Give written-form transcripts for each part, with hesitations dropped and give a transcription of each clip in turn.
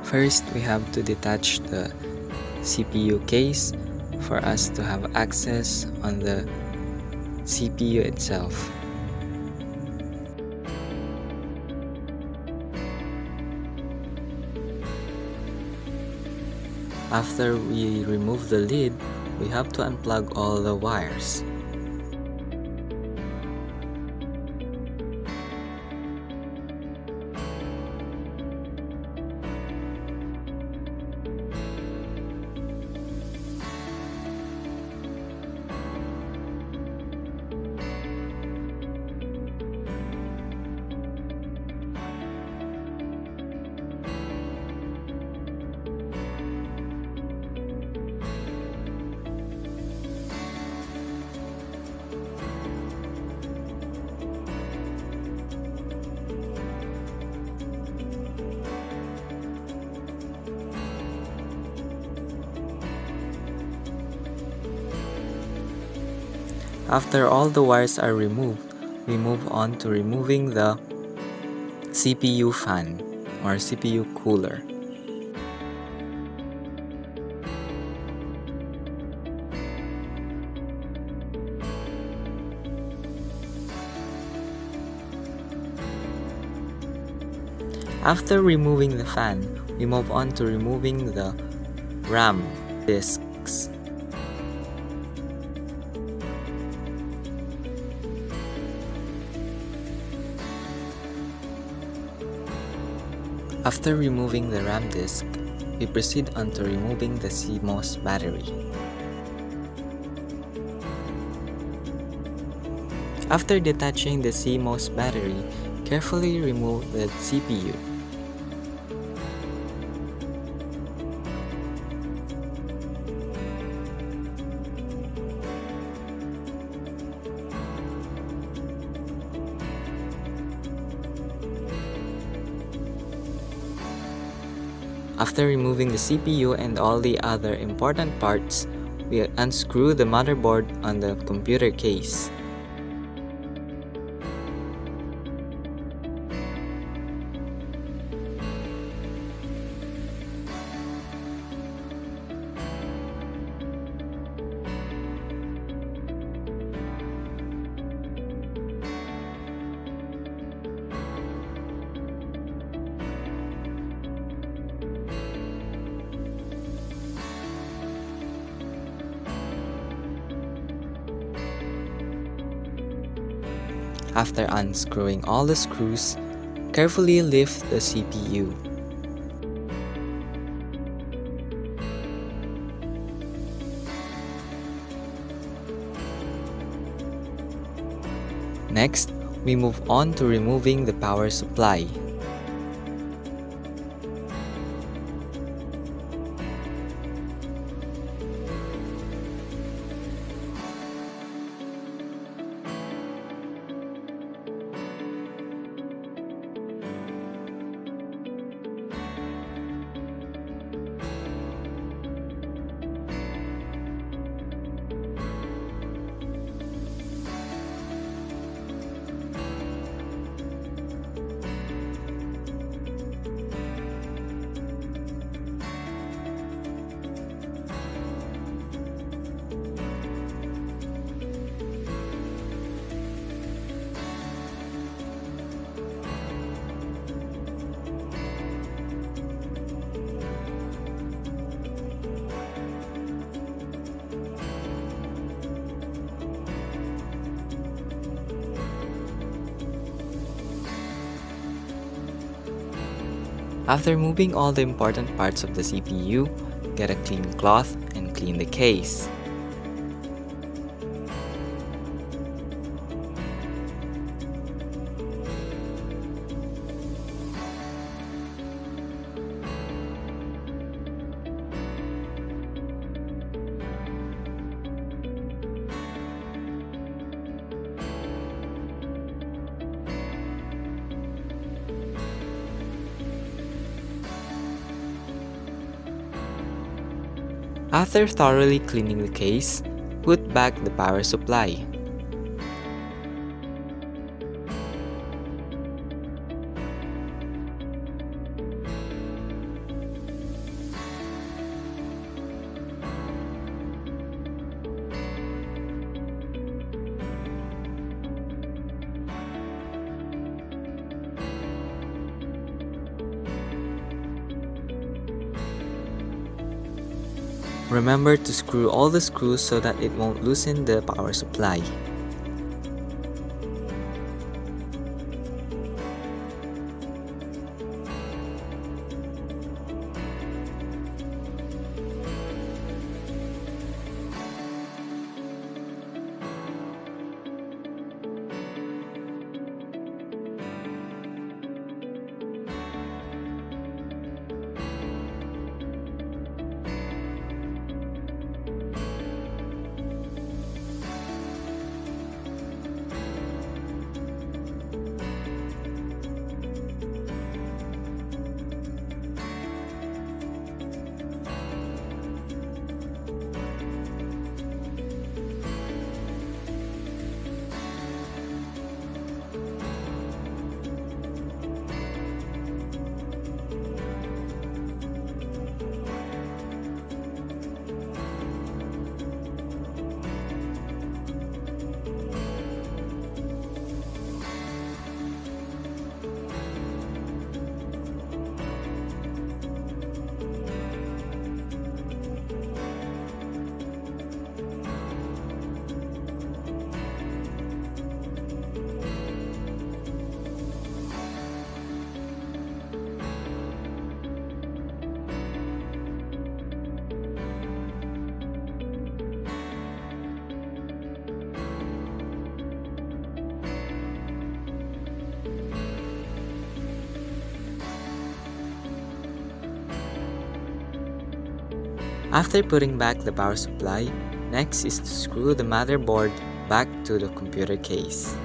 First, we have to detach the CPU case for us to have access on the CPU itself. After we remove the lid, we have to unplug all the wires. After all the wires are removed, we move on to removing the CPU fan or CPU cooler. After removing the fan, we move on to removing the RAM discs. After removing the RAM disk, we proceed on to removing the CMOS battery. After detaching the CMOS battery, carefully remove the CPU. After removing the CPU and all the other important parts, we unscrew the motherboard on the computer case. After unscrewing all the screws, carefully lift the CPU. Next, we move on to removing the power supply. After moving all the important parts of the CPU, get a clean cloth and clean the case. After thoroughly cleaning the case, put back the power supply. Remember to screw all the screws so that it won't loosen the power supply. After putting back the power supply, next is to screw the motherboard back to the computer case.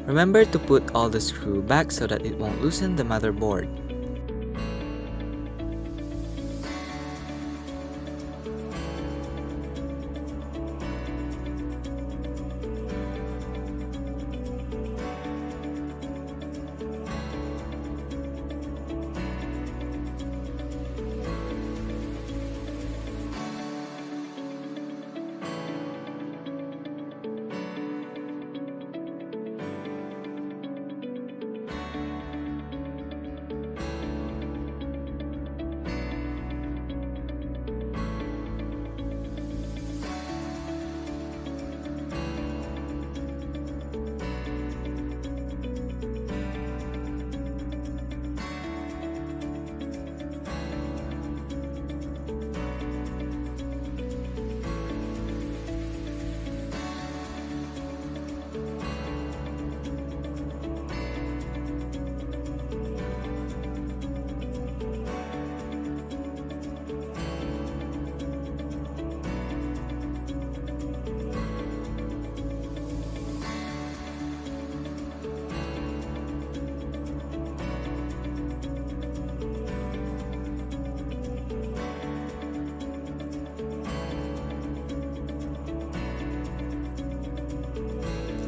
Remember to put all the screw back so that it won't loosen the motherboard.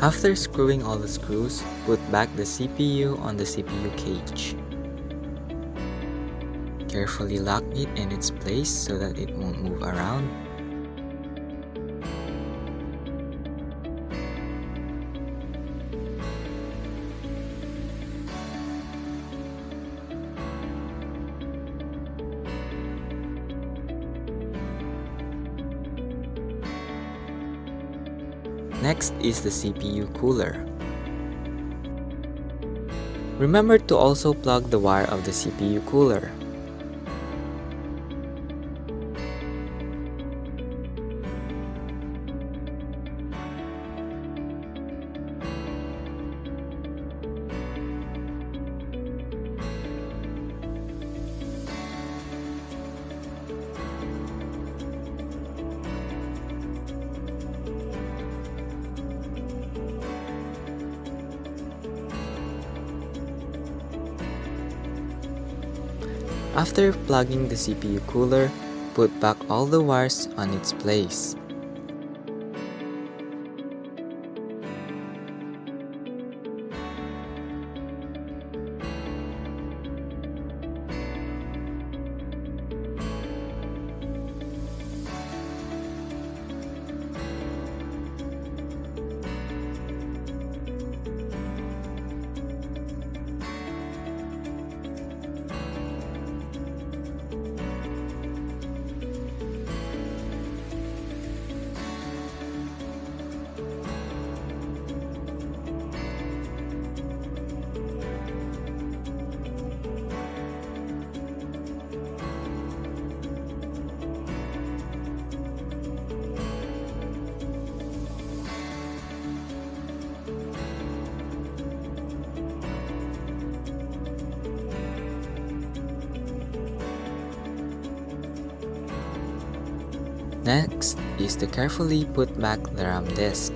After screwing all the screws, put back the CPU on the CPU cage. Carefully lock it in its place so that it won't move around. Next is the CPU cooler. Remember to also plug the wire of the CPU cooler. After plugging the CPU cooler, put back all the wires on its place. Next is to carefully put back the RAM disk.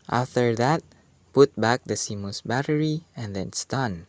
After that, put back the CMOS battery and then it's done.